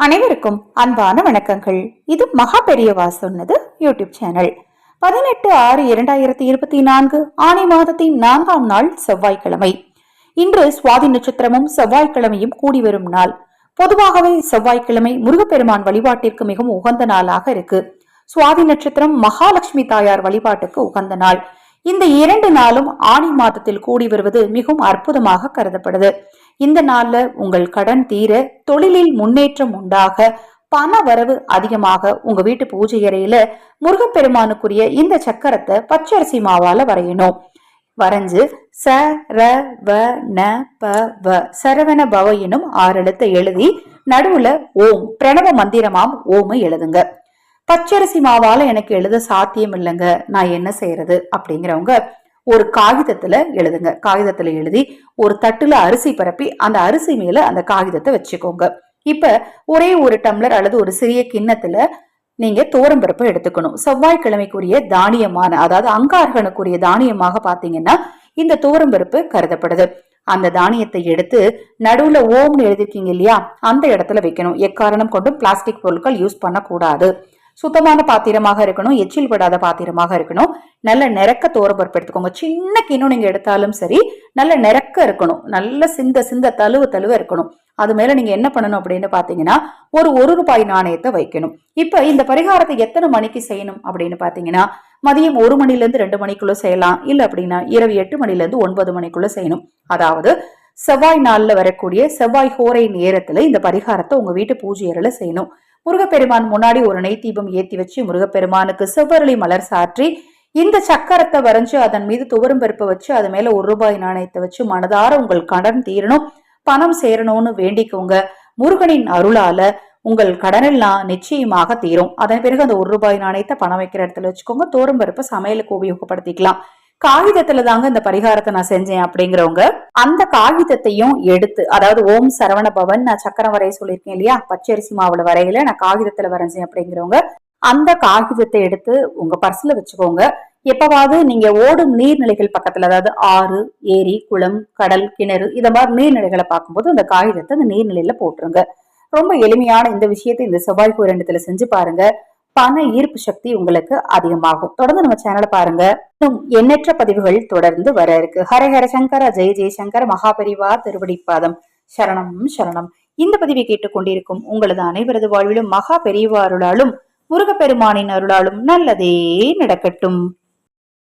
அனைவருக்கும் அன்பான வணக்கங்கள். இது மகா பெரியவா சொன்னது யூடியூப் சேனல். 18/6/2024 ஆனி மாதத்தின் 4ஆம் நாள் செவ்வாய்க்கிழமை. இன்று சுவாதி நட்சத்திரமும் செவ்வாய்க்கிழமையும் கூடி வரும் நாள். பொதுவாகவே செவ்வாய்க்கிழமை முருகப்பெருமான் வழிபாட்டிற்கு மிகவும் உகந்த நாளாக இருக்கு. சுவாதி நட்சத்திரம் மகாலட்சுமி தாயார் வழிபாட்டுக்கு உகந்த நாள். இந்த 2 நாளும் ஆனி மாதத்தில் கூடி வருவது மிகவும் அற்புதமாக கருதப்படுது. இந்த நாள்ல உங்கள் கடன் தீர, தொழிலில் முன்னேற்றம் உண்டாக, பண வரவு அதிகமாக உங்க வீட்டு பூஜை அறையில முருகப்பெருமானுக்குரிய இந்த சக்கரத்தை பச்சரிசி மாவால வரையணும். வரைஞ்சு ச ர வ ந ப வ சரவண பவ எனும் 6 எழுத்தை எழுதி நடுவுல ஓம் பிரணவ மந்திரமாம் ஓமை எழுதுங்க. பச்சரிசி மாவால எனக்கு எழுத சாத்தியம் இல்லைங்க, நான் என்ன செய்யறது அப்படிங்கிறவங்க ஒரு காகிதத்துல எழுதுங்க. காகிதத்துல எழுதி ஒரு தட்டுல அரிசி பரப்பி அந்த அரிசி மேல அந்த காகிதத்தை வச்சுக்கோங்க. இப்ப ஒரே ஒரு டம்ளர் அல்லது ஒரு சிறிய கிண்ணத்துல நீங்க துவரம்பருப்பை எடுத்துக்கணும். செவ்வாய்க்கிழமைக்குரிய தானியமான, அதாவது அங்காரகனுக்குரிய தானியமாக பாத்தீங்கன்னா இந்த துவரம்பருப்பு கருதப்படுது. அந்த தானியத்தை எடுத்து நடுவுல ஓம்னு எழுதிருக்கீங்க இல்லையா, அந்த இடத்துல வைக்கணும். எக்காரணம் கொண்டும் பிளாஸ்டிக் பொருட்கள் யூஸ் பண்ணக்கூடாது. சுத்தமான பாத்திரமாக இருக்கணும், எச்சில் படாத பாத்திரமாக இருக்கணும். நல்ல நிறக்க துவரம்பருப்பு எடுத்துக்கோங்க. சின்ன கிண்ணம் நீங்க எடுத்தாலும் சரி, நல்ல நிறக்க இருக்கணும். நல்ல சிந்த தழுவ இருக்கணும். அது மேல நீங்க என்ன பண்ணணும் அப்படின்னு பாத்தீங்கன்னா ஒரு ரூபாய் நாணயத்தை வைக்கணும். இப்ப இந்த பரிகாரத்தை எத்தனை மணிக்கு செய்யணும் அப்படின்னு பாத்தீங்கன்னா மதியம் 1 மணில இருந்து 2 மணிக்குள்ள செய்யலாம். இல்ல அப்படின்னா இரவு 8 மணில இருந்து 9 மணிக்குள்ள செய்யணும். அதாவது செவ்வாய் நாள்ல வரக்கூடிய செவ்வாய் ஹோரை நேரத்துல இந்த பரிகாரத்தை உங்க வீட்டு பூஜை அறையில செய்யணும். முருகப்பெருமான் முன்னாடி ஒரு நெய் தீபம் ஏத்தி வச்சு முருகப்பெருமானுக்கு செவ்வரளி மலர் சாற்றி இந்த சக்கரத்தை வரைஞ்சு அதன் மீது துவரம்பருப்பை வச்சு அது மேல 1 ரூபாய் நாணயத்தை வச்சு மனதார உங்கள் கடன் தீரணும், பணம் சேரணும்னு வேண்டிக்கோங்க. முருகனின் அருளால உங்கள் கடனெல்லாம் நிச்சயமாக தீரும். அதன் பிறகு அந்த 1 ரூபாய் நாணயத்தை பணம் வைக்கிற இடத்துல வச்சுக்கோங்க. துவரம்பருப்பை சமையலுக்கு உபயோகப்படுத்திக்கலாம். காகிதத்துல தாங்க இந்த பரிகாரத்தை நான் செஞ்சேன் அப்படிங்கிறவங்க அந்த காகிதத்தையும் எடுத்து, அதாவது ஓம் சரவண பவன் நான் சக்கரம் வரைய சொல்லியிருக்கேன் இல்லையா, பச்சரிசி மாவுல வரையில நான் காகிதத்துல வரைஞ்சேன் அப்படிங்கிறவங்க அந்த காகிதத்தை எடுத்து உங்க பர்ஸ்ல வச்சுக்கோங்க. எப்பவாவது நீங்க ஓடும் நீர்நிலைகள் பக்கத்துல, அதாவது ஆறு, ஏரி, குளம், கடல், கிணறு இத மாதிரி நீர்நிலைகளை பார்க்கும்போது அந்த காகிதத்தை அந்த நீர்நிலையில போட்டுருங்க. ரொம்ப எளிமையான இந்த விஷயத்தை இந்த செவ்வாய் பூரண்டத்துல செஞ்சு பாருங்க. பண ஈர்ப்பு சக்தி உங்களுக்கு அதிகமாகும். தொடர்ந்து நம்ம சேனலை பாருங்க. இன்னும் எண்ணற்ற பதிவுகள் தொடர்ந்து வர இருக்கு. ஹரஹர சங்கர, ஜெய ஜெயசங்கர, மகாபெரிவா திருவடிப்பாதம் சரணம் சரணம். இந்த பதிவை கேட்டுக்கொண்டிருக்கும் உங்களது அனைவரது வாழ்விலும் மகா பெரியவா அருளாலும் முருகப்பெருமானின் அருளாலும் நல்லதே நடக்கட்டும்.